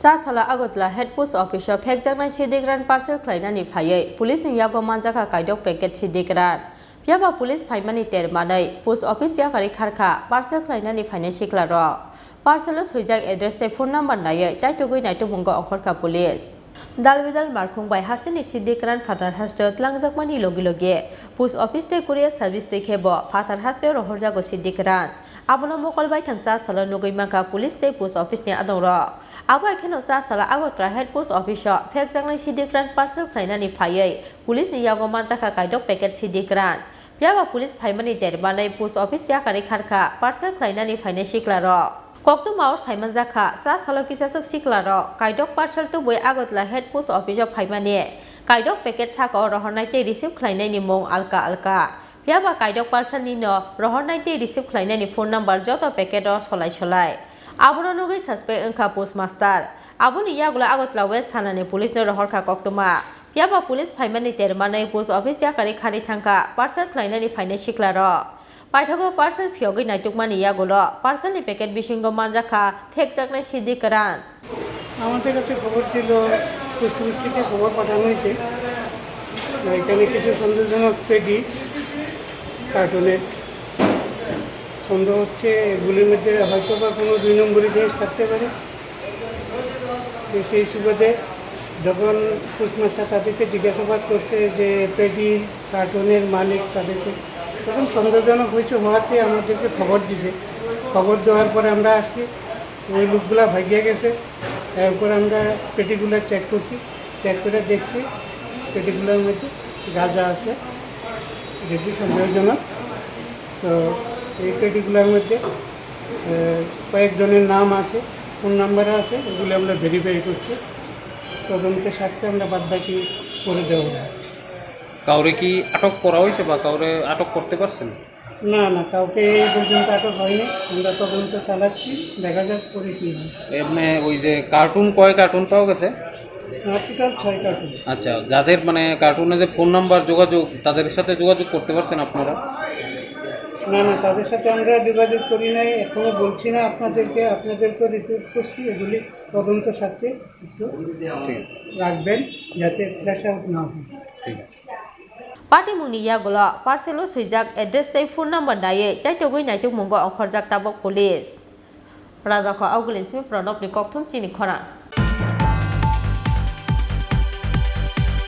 सा साला Agartala head post office फेकजानाय सिदिग्रान पार्सल खालायनानै फायै पुलिसनि यागो मानजाखा कायदक पेकेट सिदिग्रान पियाबा पुलिस फाइमानि तेरमानै पोस्ट ऑफिस यागारि खारखा पार्सल खालायनानै फायनाय सिख्लार पार्सल सैजाक एड्रेस ते फोन नम्बर नायै चाइटुगै नायटुमुंगो अंखरखा पुलिस दालबिदाल मारखुंबाय हास्तेनि सिदिग्रान फाथार हास्ते tlangjakmani logi logi post office ते कुरियर सार्भिस ते खेबो फाथार हास्ते रहरजागो सिदिग्रान आबनो मकलबाय थांसा साला नुगैमाखा पुलिस ते पोस्ट ऑफिस ने आदंर आबो एखेनो चा साला Agartala head post office fake जांनाय सिदिग्रान पार्सल खालायनानै फायै पुलिसनि यागो मानजाखा कायदक पेकेट सिदिग्रान पियाबा पुलिस फाइमानि देरबानै पोस्ट ऑफिस याकारि खारखा पार्सल खालायनानै फायनाय सिख्लार कक्टुमाव साइमान जाखा सा सालो किसासक सिख्लार कायदक पार्सल तो बय आगोतला हेड पोस्ट ऑफिस फाइमानि कायदक पेकेट साको रहरनाय ते रिसिभ खालायनायनि मुं आलका आलका पियाबा कायदक पार्सलनि न रहरनाय ते रिसिभ खालायनायनि फोन नम्बर जत पेकेट सलाय सलाय आबनो नुगै सस्पेक्ट अंखा पोस्ट मास्टर आबोनि यागुला आगोतला वेस्ट थानानि पुलिसनो रहरखा कक्टुमा पियाबा पुलिस फाइमानि तेरमानै पोस्ट ऑफिस याकारि खारि थांखा पार्सल खालायनानै फायनाय सिख्लार पाइथागो पार्सल फियोगै नायटुकमानि यागुल पार्सलनि पेकेट बिसिंगो मानजाखा फेक जागनाय सिदिग्रान আমাদের কাছে খবর ছিল পোস্ট অফিস থেকে খবর পাঠানো হয়েছে এখানে কিছু সন্দেহজনক পেটি কার্টুনের সন্দেহ হচ্ছে এগুলির মধ্যে হয়তো বা কোনো 2 নম্বরই জিনিস থাকতে পারে সেই সুবাদে যখন পোস্টমাস্টার তাদেরকে জিজ্ঞাসাবাদ করছে যে পেটি কার্টুনের মালিক তাদেরকে তখন সন্দেহজনক হওয়াতে আমাদেরকে খবর দিছে খবর দেওয়ার পরে আমরা আসছি ওই লোকগুলা ভাগিয়ে গেছে এরপর আমরা পেটিগুলো চেক করছি চেক করে দেখছি পেটিগুলোর মধ্যে গাঁজা আছে যেটি সন্দেহজনক তো এই পেটিগুলোর মধ্যে কয়েকজনের নাম আছে ফোন নাম্বার আছে এগুলো আমরা ভেরিফাই করছি তদন্তের স্বার্থে আমরা বাদবাকি করে দেওয়া কাউরে কি আটক করা হয়েছে বা কাউরে আটক করতে পারছেন না না কাউকে এই পর্যন্ত আটক হয়নি আমরা তদন্ত চালাচ্ছি দেখা যাক পরে কী হয় এমনি ওই যে কার্টুন কয় কার্টুন পাওয়া গেছে টোটাল 6 কার্টুন আচ্ছা যাদের মানে কার্টুনে যে ফোন নাম্বার যোগাযোগ তাদের সাথে যোগাযোগ করতে পারছেন আপনারা না না তাদের সাথে আমরা যোগাযোগ করি নাই এখনও বলছি না আপনাদেরকে রিপোর্ট করছি এগুলি তদন্ত স্বার্থে একটু রাখবেন যাতে ফ্ল্যাশ আউট না হয় ঠিক আছে पार्टीमुनि यागुला पार्सेलो सैजाक एड्रेस ते फोन नम्बर नायै चाइटुगै नायटुमुंगो अंखरजाक ताबक पुलिस राजाखौ आवगलिन्समि प्रणबनि कक्थुम चिनि खना